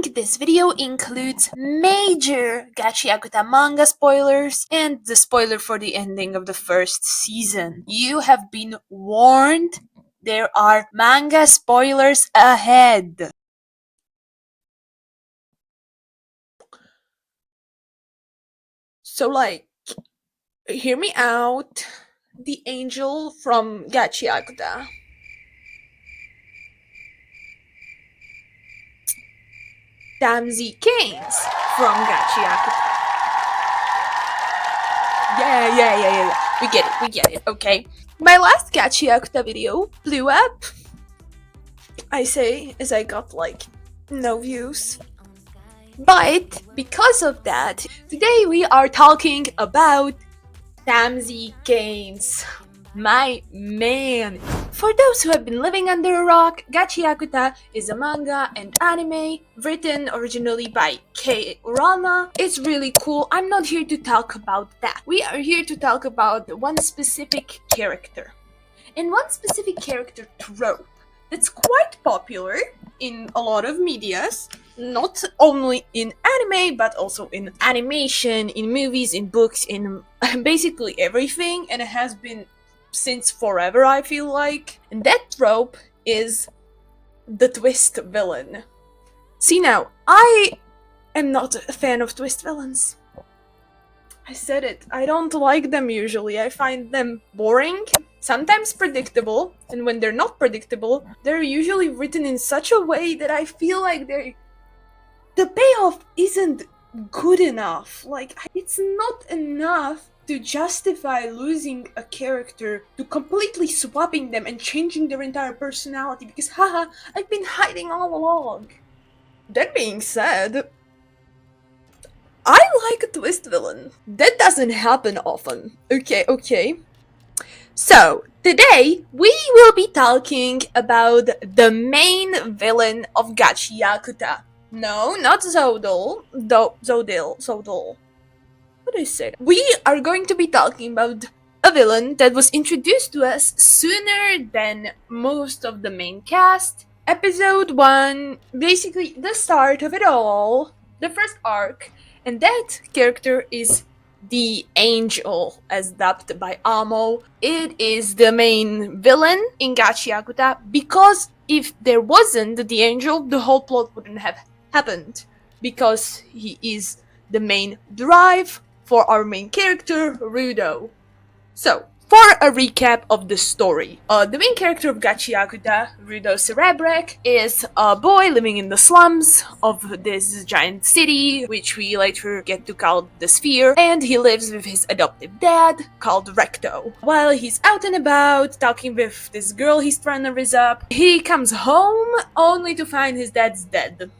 Warning, this video includes major Gachiakuta manga spoilers and the spoiler for the ending of the first season. You have been warned. There are manga spoilers ahead. So hear me out. The angel from Gachiakuta. Tamsy caines from Gachiakuta. Yeah. We get it, okay. My last Gachiakuta video blew up. I say as I got no views. But because of that, today we are talking about tamsy caines. My man. For those who have been living under a rock, Gachiakuta is a manga and anime written originally by Kei Urama. It's really cool. I'm not here to talk about that. We are here to talk about one specific character. And one specific character trope that's quite popular in a lot of medias, not only in anime, but also in animation, in movies, in books, in basically everything, and it has been since forever, I feel like. And that trope is the twist villain. See now, I am not a fan of twist villains. I said it, I don't like them usually. I find them boring, sometimes predictable, and when they're not predictable, they're usually written in such a way that I feel like the payoff isn't good enough. It's not enough to justify losing a character to completely swapping them and changing their entire personality because haha, I've been hiding all along. That being said, I like a twist villain. That doesn't happen often. Okay. So, today we will be talking about the main villain of Gachiakuta. No, not Zodil. Zodil. What did I say? We are going to be talking about a villain that was introduced to us sooner than most of the main cast. Episode 1, basically the start of it all, the first arc, and that character is the angel, as dubbed by Amo. It is the main villain in Gachiakuta because if there wasn't the angel, the whole plot wouldn't have happened, because he is the main drive for our main character, Rudo. So, for a recap of the story, the main character of Gachiakuta, Rudo Cerebrek, is a boy living in the slums of this giant city, which we later get to call the Sphere, and he lives with his adoptive dad, called Regto. While he's out and about, talking with this girl he's trying to raise up, he comes home only to find his dad's dead.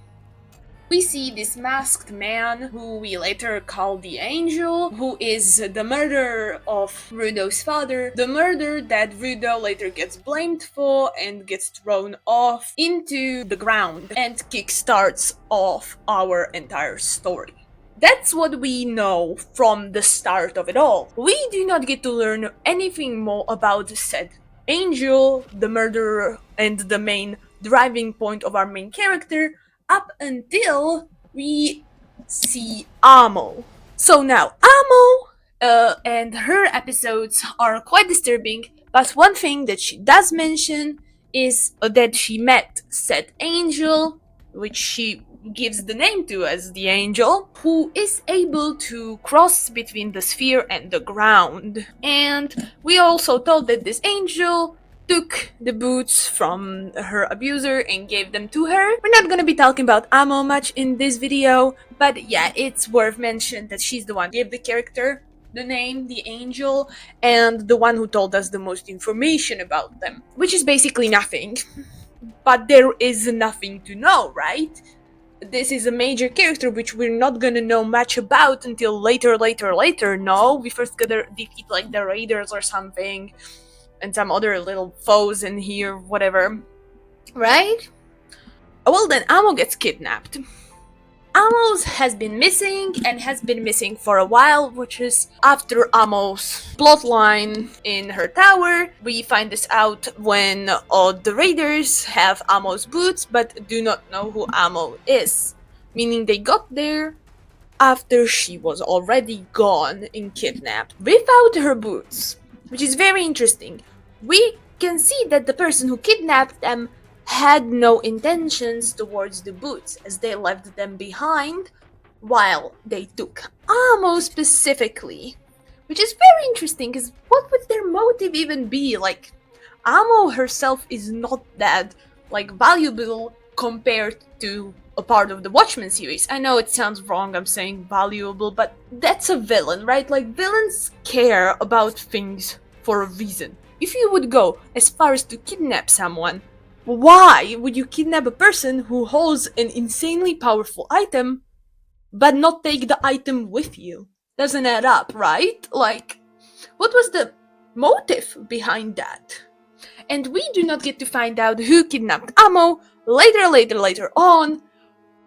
We see this masked man, who we later call the Angel, who is the murderer of Rudo's father, the murder that Rudo later gets blamed for and gets thrown off into the ground and kickstarts off our entire story. That's what we know from the start of it all. We do not get to learn anything more about said Angel, the murderer, and the main driving point of our main character, up until we see Amo. So now, Amo and her episodes are quite disturbing, but one thing that she does mention is that she met said angel, which she gives the name to as the angel, who is able to cross between the sphere and the ground. And we also told that this angel took the boots from her abuser and gave them to her. We're not gonna be talking about Amo much in this video, but yeah, it's worth mentioning that she's the one who gave the character the name, the angel, and the one who told us the most information about them, which is basically nothing. But there is nothing to know, right? This is a major character which we're not gonna know much about until later. No, we first gotta defeat the raiders or something, and some other little foes in here, whatever. Right? Well then, Amo gets kidnapped. Amos has been missing, and has been missing for a while, which is after Amos' plotline in her tower. We find this out when the raiders have Amos' boots, but do not know who Amo is. meaning they got there after she was already gone and kidnapped without her boots, which is very interesting. We can see that the person who kidnapped them had no intentions towards the boots, as they left them behind while they took Amo specifically, which is very interesting, because what would their motive even be? Like, Amo herself is not that, like, valuable compared to a part of the Watchmen series. I know it sounds wrong, I'm saying valuable, but that's a villain, right? Like, villains care about things for a reason. If you would go as far as to kidnap someone, why would you kidnap a person who holds an insanely powerful item but not take the item with you? Doesn't add up, right? Like, what was the motive behind that? And we do not get to find out who kidnapped Amo later on,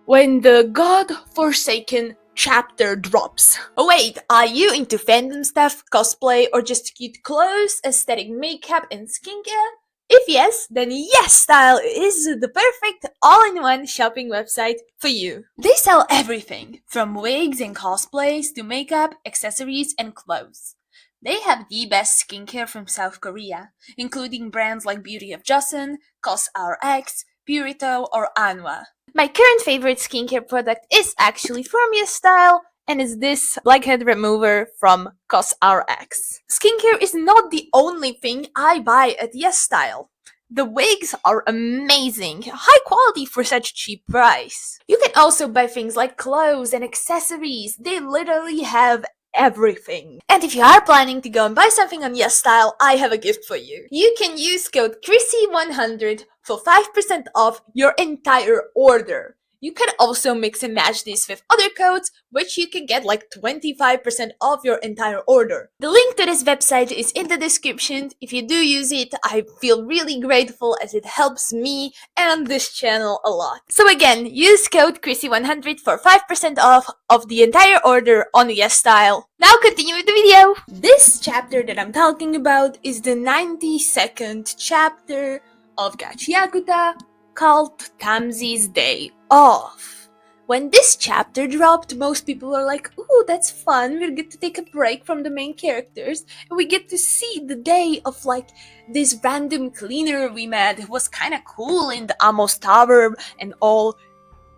when the God-Forsaken chapter drops. Oh wait, are you into fandom stuff, cosplay, or just cute clothes, aesthetic makeup, and skincare? If yes, then YesStyle is the perfect all-in-one shopping website for you. They sell everything, from wigs and cosplays to makeup, accessories, and clothes. They have the best skincare from South Korea, including brands like Beauty of Joseon, CosRx, Purito, or Anwa. My current favorite skincare product is actually from YesStyle, and is this blackhead remover from CosRx. Skincare is not the only thing I buy at YesStyle. The wigs are amazing, high quality for such cheap price. You can also buy things like clothes and accessories. They literally have everything. And if you are planning to go and buy something on YesStyle, I have a gift for you. You can use code CHRISSY100 for 5% off your entire order. You can also mix and match this with other codes, which you can get like 25% off your entire order. The link to this website is in the description. If you do use it, I feel really grateful, as it helps me and this channel a lot. So again, use code CHRISSY100 for 5% off of the entire order on YesStyle. Now continue with the video! This chapter that I'm talking about is the 92nd chapter of Gachiakuta, called Tamsy's Day Off. When this chapter dropped, most people were like, ooh, that's fun, we get to take a break from the main characters, and we get to see the day of, like, this random cleaner we met who was kinda cool in the Amos Tower and all.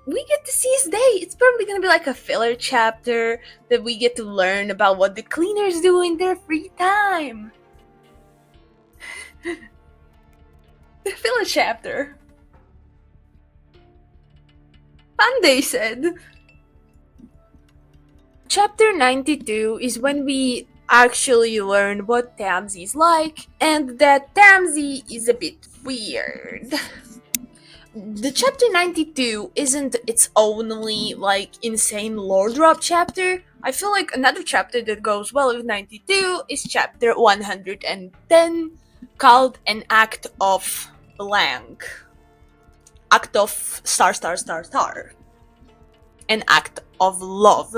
We get to see his day. It's probably gonna be like a filler chapter that we get to learn about what the cleaners do in their free time. The filler chapter. Sunday said. Chapter 92 is when we actually learn what Tamsy's like, and that Tamsy is a bit weird. The chapter 92 isn't its only, like, insane lore drop chapter. I feel like another chapter that goes well with 92 is chapter 110, called An Act of Blank. Act of star. An act of love.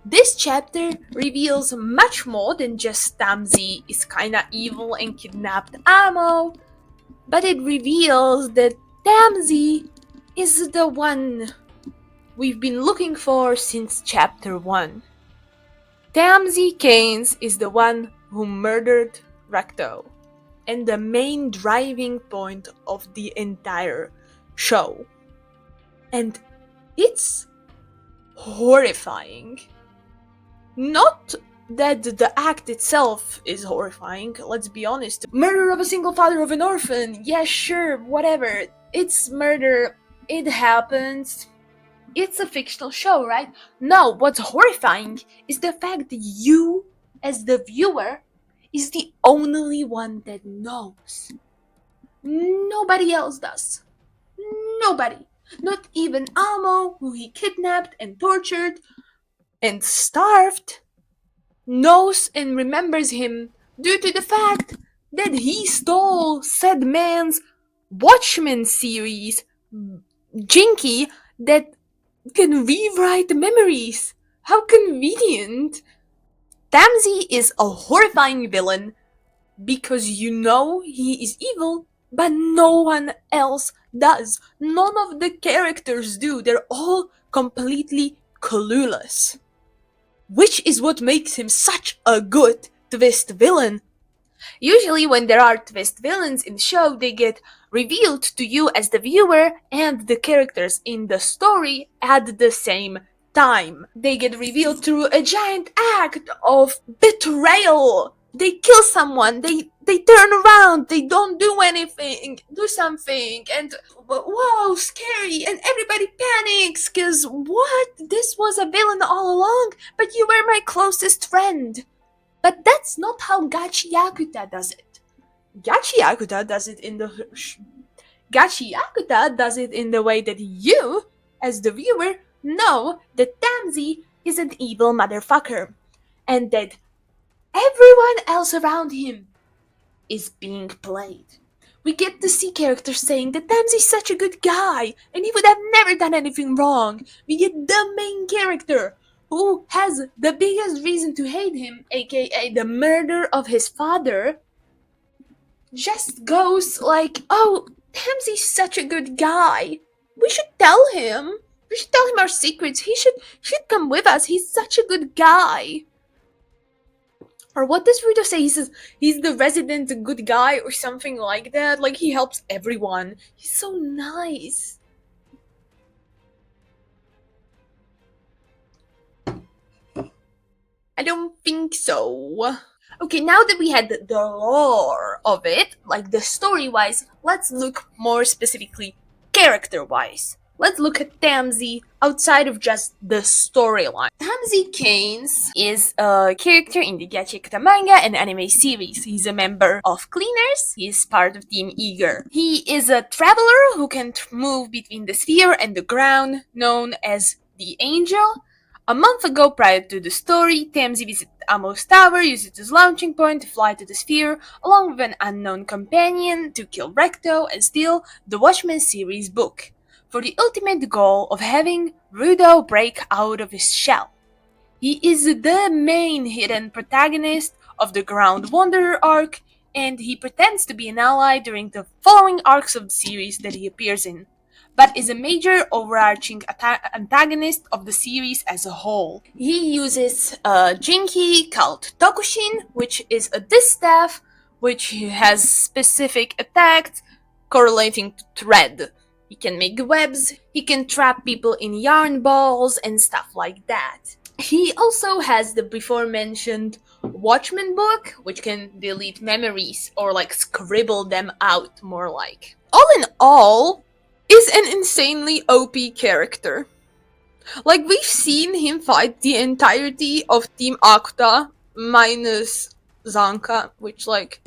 This chapter reveals much more than just Tamsy is kinda evil and kidnapped Amo, but it reveals that Tamsy is the one we've been looking for since chapter 1. Tamsy Caines is the one who murdered Regto, and the main driving point of the entire show. And it's horrifying. Not that the act itself is horrifying, let's be honest. Murder of a single father of an orphan, yeah, sure, whatever. It's murder, it happens. It's a fictional show, right? No, what's horrifying is the fact that you, as the viewer, is the only one that knows. Nobody else does. Nobody. Not even Amo, who he kidnapped and tortured and starved, knows and remembers him due to the fact that he stole said man's Watchmen series, Jinky, that can rewrite the memories. How convenient. Tamsy is a horrifying villain because you know he is evil but no one else does. None of the characters do. They're all completely clueless. Which is what makes him such a good twist villain. Usually when there are twist villains in the show, they get revealed to you as the viewer and the characters in the story at the same time. They get revealed through a giant act of betrayal. They kill someone, they turn around, they don't do anything, do something, and whoa, scary, and everybody panics, cause what? This was a villain all along, but you were my closest friend. But that's not how Gachiakuta does it. Gachiakuta does it in the Gachiakuta does it in the way that you, as the viewer, know that Tamsy is an evil motherfucker, and that everyone else around him is being played. We get to see characters saying that Tamsy's such a good guy, and he would have never done anything wrong. We get the main character, who has the biggest reason to hate him, aka the murder of his father, just goes like, oh, Tamsy's such a good guy. We should tell him. We should tell him our secrets. He should come with us. He's such a good guy. Or what does Rudo say? He says he's the resident good guy or something like that. Like, he helps everyone. He's so nice. I don't think so. Okay, now that we had the lore of it, like the story-wise, let's look more specifically character-wise. Let's look at Tamsy outside of just the storyline. Tamsy Caines is a character in the Gachiakuta manga and anime series. He's a member of Cleaners. He's part of Team Eager. He is a traveler who can move between the sphere and the ground, known as the Angel. A month ago, prior to the story, Tamsy visited Amos Tower, used it as launching point to fly to the sphere, along with an unknown companion to kill Regto and steal the Watchmen series book, for the ultimate goal of having Rudo break out of his shell. He is the main hidden protagonist of the Ground Wanderer arc, and he pretends to be an ally during the following arcs of the series that he appears in, but is a major overarching antagonist of the series as a whole. He uses a jinki called Tokushin, which is a distaff, which has specific attacks correlating to thread. He can make webs, he can trap people in yarn balls and stuff like that. He also has the before mentioned Watchmen book, which can delete memories or like scribble them out more like. All in all, is an insanely OP character. Like, we've seen him fight the entirety of Team Akuta minus Zanka, which, like,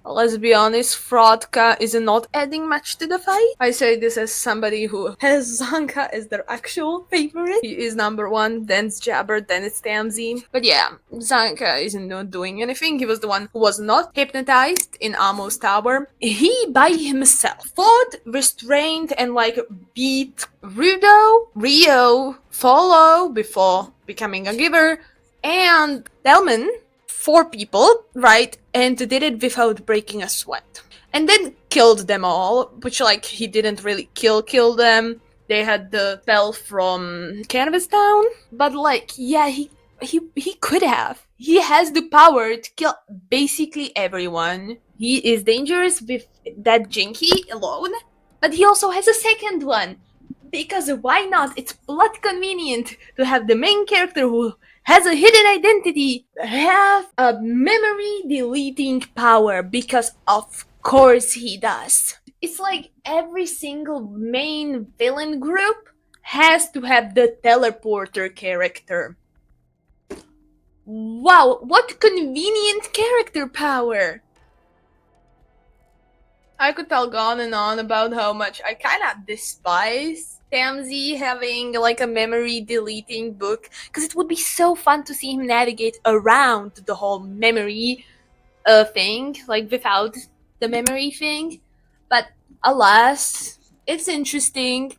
let's be honest, Fraudka is not adding much to the fight. I say this as somebody who has Zanka as their actual favorite. He is number one, then it's Jabber, then it's Tamsy. But yeah, Zanka isn't not doing anything. He was the one who was not hypnotized in Amos Tower. He, by himself, fought, restrained, and like beat Rudo, Rio, Follow before becoming a giver, and Delmon. 4 people, right, and did it without breaking a sweat. And then killed them all, which, like, he didn't really kill them. They had the spell from Canvas Town, but, like, yeah, he could have. He has the power to kill basically everyone. He is dangerous with that jinky alone, but he also has a second one. Because why not? It's blood convenient to have the main character who has a hidden identity have a memory deleting power, because of course he does. It's like every single main villain group has to have the teleporter character. Wow, what convenient character power! I could talk on and on about how much I kinda despise Tamsy having like a memory deleting book, because it would be so fun to see him navigate around the whole memory thing, like without the memory thing. But alas, it's interesting.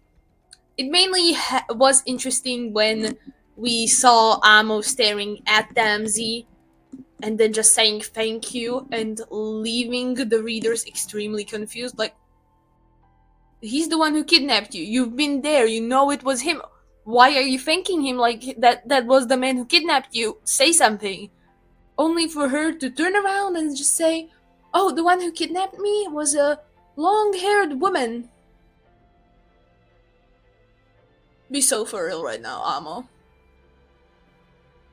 It mainly was interesting when we saw Amo staring at Tamsy, and then just saying thank you and leaving the readers extremely confused. Like, he's the one who kidnapped you. You've been there. You know it was him. Why are you thanking him like that was the man who kidnapped you? Say something. Only for her to turn around and just say, oh, the one who kidnapped me was a long-haired woman. Be so for real right now, Amo.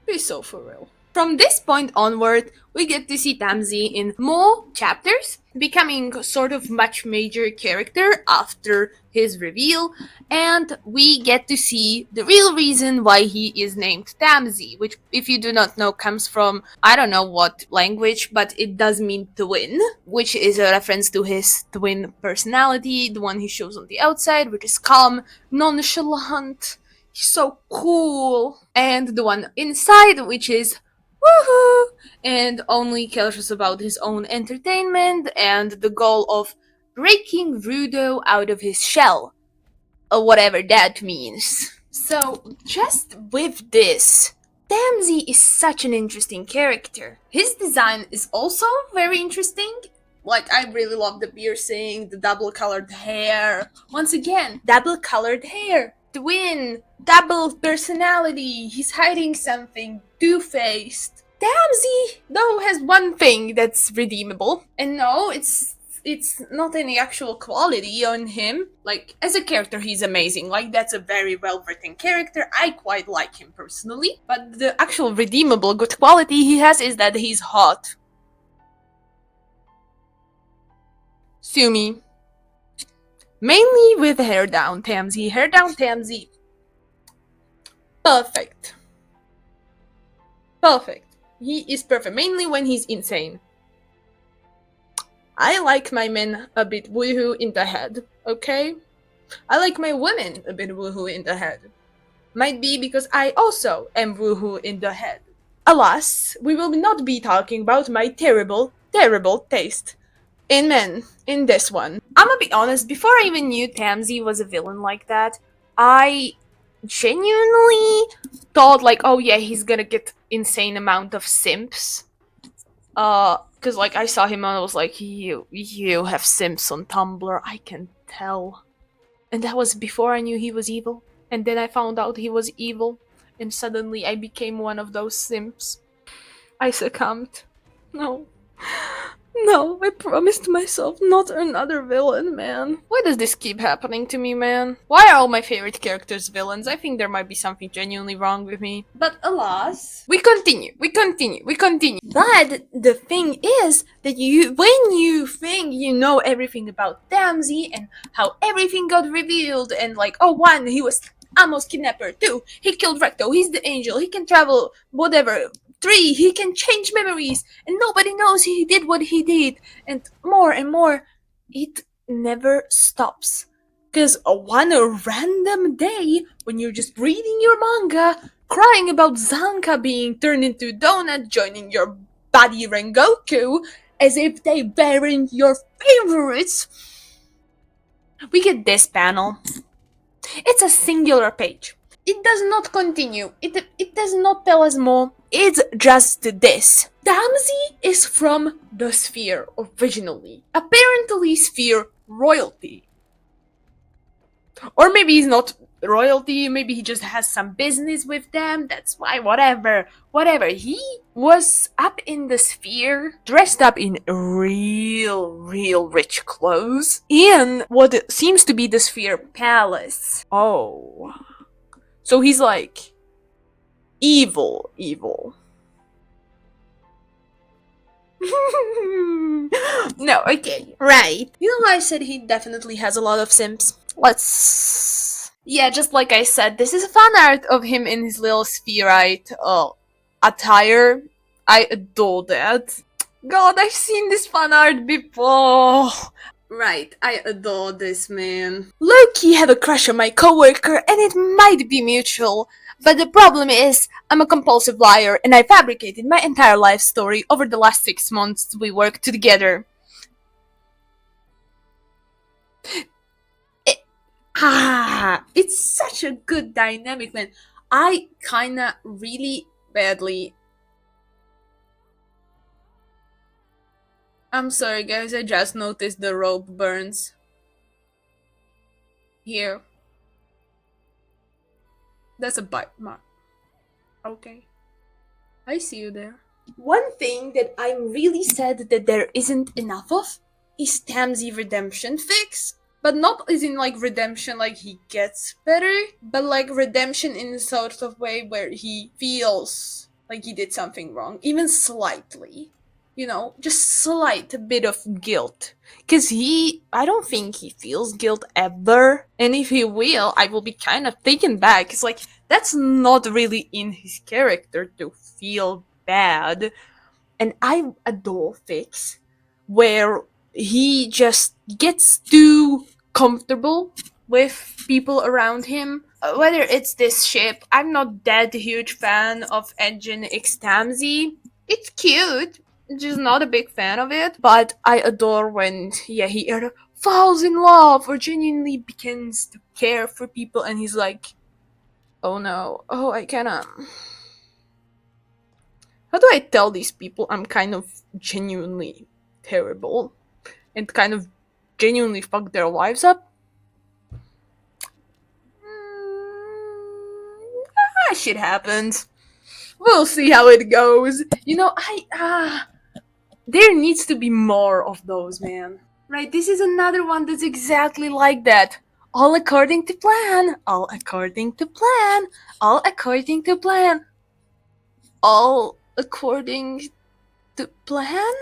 Be so for real. From this point onward, we get to see Tamsy in more chapters, becoming sort of much major character after his reveal, and we get to see the real reason why he is named Tamsy, which, if you do not know, comes from I don't know what language, but it does mean twin, which is a reference to his twin personality, the one he shows on the outside, which is calm, nonchalant, so cool, and the one inside, which is woohoo, and only cares about his own entertainment and the goal of breaking Rudo out of his shell, or whatever that means. So, just with this, Tamsy is such an interesting character. His design is also very interesting. Like, I really love the piercing, the double colored hair. Once again, double colored hair. Twin, double personality, he's hiding something, two-faced. Tamsy, though, has one thing that's redeemable. And no, it's not any actual quality on him. Like, as a character, he's amazing. Like, that's a very well-written character. I quite like him personally. But the actual redeemable good quality he has is that he's hot. Sue me. Mainly with hair down, Tamsy. Hair down, Tamsy. Perfect. Perfect. He is perfect, mainly when he's insane. I like my men a bit woohoo in the head, okay? I like my women a bit woohoo in the head. Might be because I also am woohoo in the head. Alas, we will not be talking about my terrible, terrible taste in men in this one. I'm gonna be honest, before I even knew Tamsy was a villain like that, I genuinely thought like, oh yeah, he's gonna get insane amount of simps. Cause like I saw him and I was like, you have simps on Tumblr, I can tell. And that was before I knew he was evil. And then I found out he was evil, and suddenly I became one of those simps. I succumbed. No. No, I promised myself not another villain, man. Why does this keep happening to me, man? Why are all my favorite characters villains? I think there might be something genuinely wrong with me. But alas, we continue. But the thing is that when you think you know everything about Tamsy and how everything got revealed and like, oh, one, he was Amo's kidnapper, two, he killed Regto, he's the angel, he can travel, whatever. 3, he can change memories, and nobody knows he did what he did, and more, it never stops. Because one random day, when you're just reading your manga, crying about Zanka being turned into a donut, joining your buddy Rengoku, as if they weren't your favorites, we get this panel. It's a singular page. It does not continue. It does not tell us more. It's just this. Tamsy is from the Sphere originally. Apparently Sphere royalty. Or maybe he's not royalty, maybe he just has some business with them, that's why, whatever. He was up in the Sphere, dressed up in real rich clothes, in what seems to be the Sphere Palace. Oh. So he's like evil. No, okay, right. You know why I said he definitely has a lot of simps? Yeah, just like I said, this is a fan art of him in his little spherite attire. I adore that. God, I've seen this fan art before. Right, I adore this man. Low-key have a crush on my coworker, and it might be mutual. But the problem is, I'm a compulsive liar, and I fabricated my entire life story over the last 6 months we worked together. It's such a good dynamic, man. I kinda really badly I'm sorry guys, I just noticed the rope burns. Here. That's a bite mark. Okay. I see you there. One thing that I'm really sad that there isn't enough of is Tamsy redemption fix. But not as in like redemption like he gets better, but like redemption in a sort of way where he feels like he did something wrong, even slightly. You know, just slight bit of guilt. Cause I don't think he feels guilt ever. And if he will, I will be kind of taken back. It's like, that's not really in his character to feel bad. And I adore Fix, where he just gets too comfortable with people around him. Whether it's this ship, I'm not that huge fan of Engine X Tamsy. It's cute, just not a big fan of it. But I adore when, yeah, he either falls in love or genuinely begins to care for people, and he's like, oh no, oh, I cannot. How do I tell these people I'm kind of genuinely terrible and kind of genuinely fuck their lives up? Shit happens. We'll see how it goes. You know, there needs to be more of those, man. Right, this is another one that's exactly like that. All according to plan. All according to plan. All according to plan. All according to plan?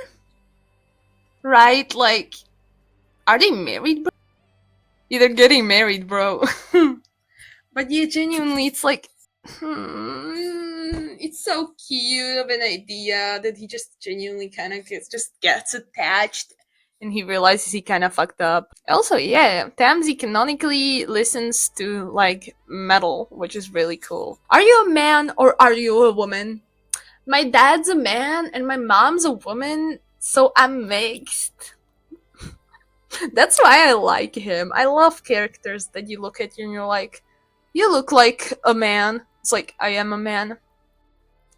Right, like, are they married, bro? Either getting married, bro. But yeah, genuinely, it's like, it's so cute of an idea that he just genuinely kind of just gets attached and he realizes he kind of fucked up. Also, yeah, Tamsy canonically listens to like metal, which is really cool. Are you a man or are you a woman? My dad's a man and my mom's a woman, so I'm mixed. That's why I like him. I love characters that you look at and you're like, you look like a man. It's like, I am a man.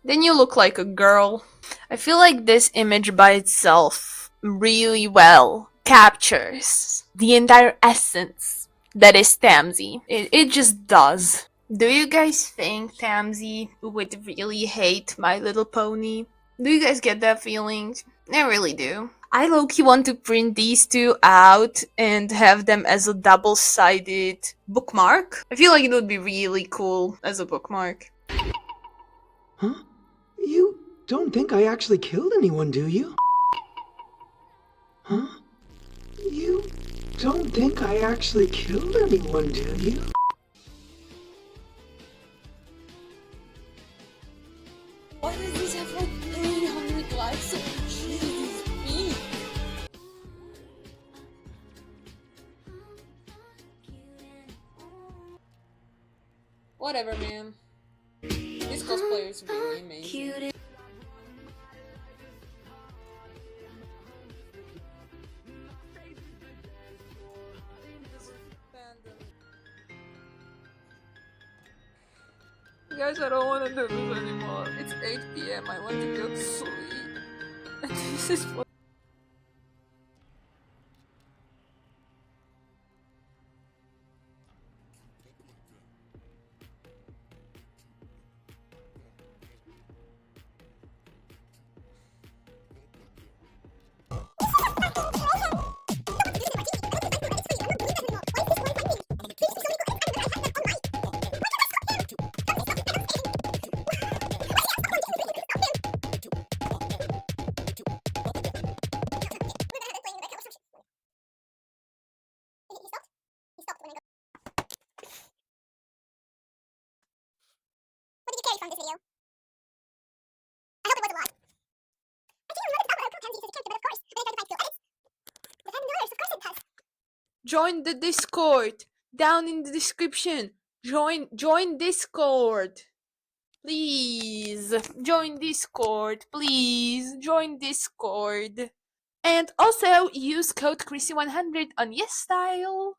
Then you look like a girl. I feel like this image by itself really well captures the entire essence that is Tamsy. It just does. Do you guys think Tamsy would really hate My Little Pony? Do you guys get that feeling? I really do. I low-key want to print these two out and have them as a double-sided bookmark. I feel like it would be really cool as a bookmark. Huh? You don't think I actually killed anyone, do you? Huh? You don't think I actually killed anyone, do you? Why does this have like 300 likes? Jesus me. Whatever, man. This cosplayer is really amazing. Guys, I don't want to do this anymore. It's 8 p.m. I want to go to sleep. And this is what. What did you carry from this video? I hope it was a lot. I can't remember about how Tamsy uses a character, but of course, when I tried to find skill edits, the time notice, of course it does. Join the Discord down in the description. Join Discord. Please join Discord. Please join Discord. And also use code Chrissy100 on YesStyle.